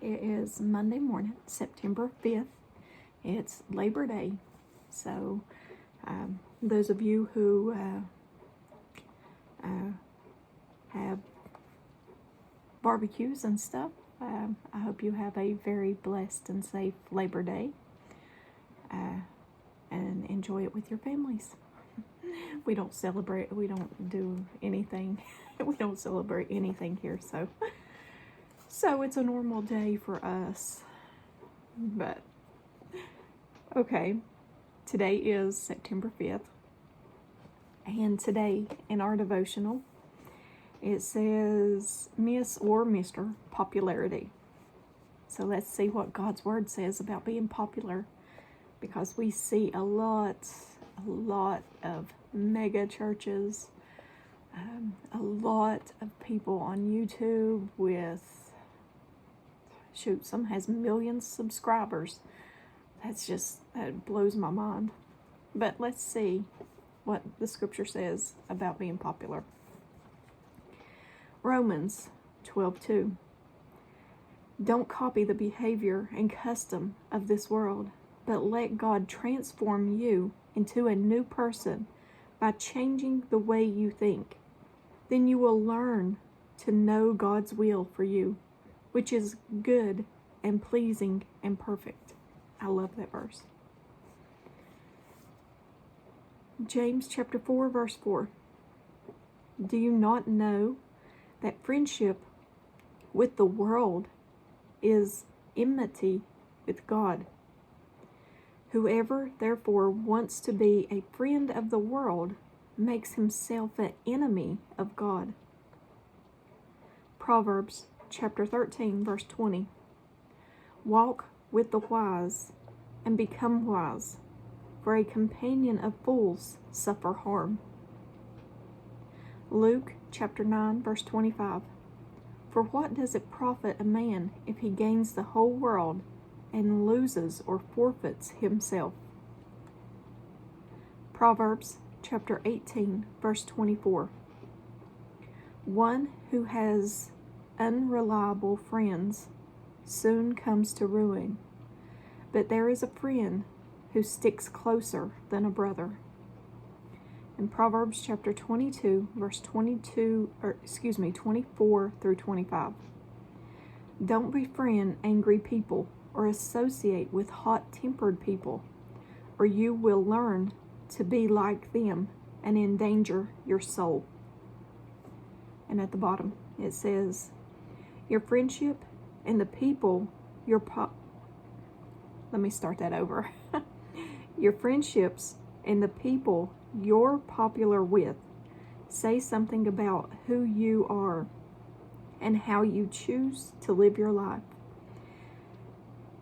It is Monday morning, September 5th. It's Labor Day. So, those of you who have barbecues and stuff, I hope you have a very blessed and safe Labor Day and enjoy it with your families. We don't celebrate, we don't do anything, we don't celebrate anything here, so it's a normal day for us. But okay, today is September 5th, and today in our devotional it says Miss or Mr. Popularity. So let's see what God's Word says about being popular, because we see a lot of mega churches, a lot of people on YouTube with, some has millions of subscribers. That blows my mind. But let's see what the scripture says about being popular. Romans 12:2. Don't copy the behavior and custom of this world, but let God transform you into a new person by changing the way you think. Then you will learn to know God's will for you, which is good and pleasing and perfect. I love that verse. James chapter 4, verse 4. Do you not know that friendship with the world is enmity with God? Whoever therefore wants to be a friend of the world makes himself an enemy of God. Proverbs chapter 13, verse 20. Walk with the wise and become wise, for a companion of fools suffer harm. Luke chapter 9, verse 25. For what does it profit a man if he gains the whole world and loses or forfeits himself? Proverbs chapter 18, verse 24. One who has unreliable friends soon comes to ruin, but there is a friend who sticks closer than a brother. In Proverbs chapter 22, verse 24 through 25. Don't befriend angry people or associate with hot-tempered people, or you will learn to be like them and endanger your soul. And at the bottom it says, your friendship and the people Your friendships and the people you're popular with say something about who you are and how you choose to live your life.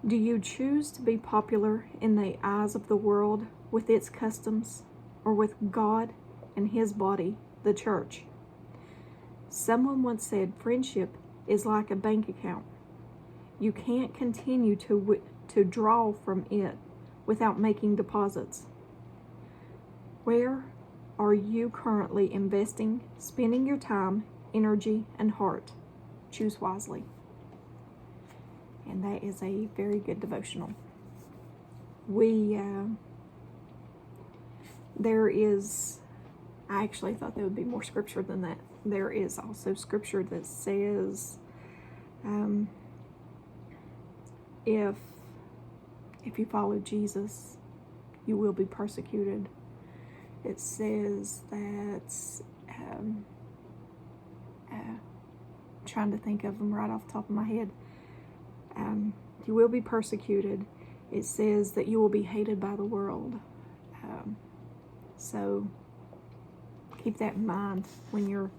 Do you choose to be popular in the eyes of the world with its customs, or with God and His body, the church? Someone once said friendship is like a bank account. You can't continue to draw from it without making deposits. Where are you currently spending your time, energy, and heart? Choose wisely. And that is a very good devotional. I actually thought there would be more scripture than that. There is also scripture that says, if you follow Jesus, you will be persecuted. It says that, trying to think of them right off the top of my head. You will be persecuted. It says that you will be hated by the world. So keep that in mind when you're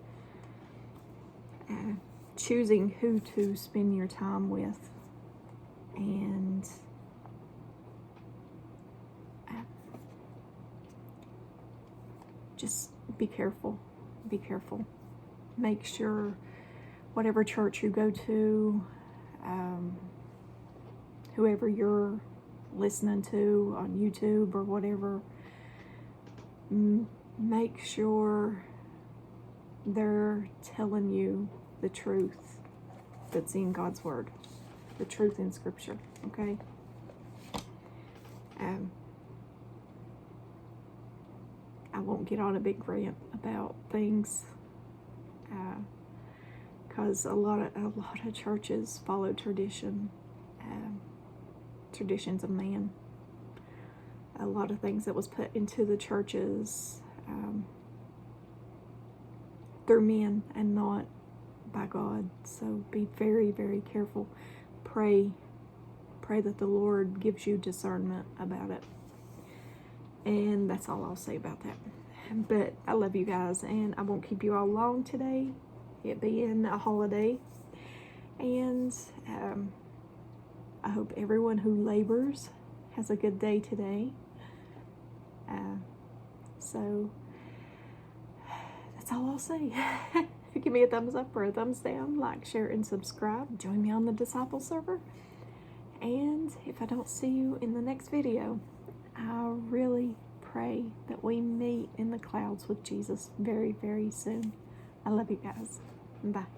choosing who to spend your time with. And just be careful. Be careful. Make sure whatever church you go to, whoever you're listening to on YouTube or whatever, make sure they're telling you the truth that's in God's Word. the truth in Scripture, okay? I won't get on a big rant about things, because a lot of churches follow traditions of man. A lot of things that was put into the churches through men and not by God. So be very, very careful. Pray that the Lord gives you discernment about it. And that's all I'll say about that. But I love you guys, and I won't keep you all long today, it being a holiday. And I hope everyone who labors has a good day today. So that's all I'll say. Give me a thumbs up or a thumbs down, like, share, and subscribe. Join me on the Disciple server. And if I don't see you in the next video, I really pray that we meet in the clouds with Jesus very, very soon. I love you guys. Bye.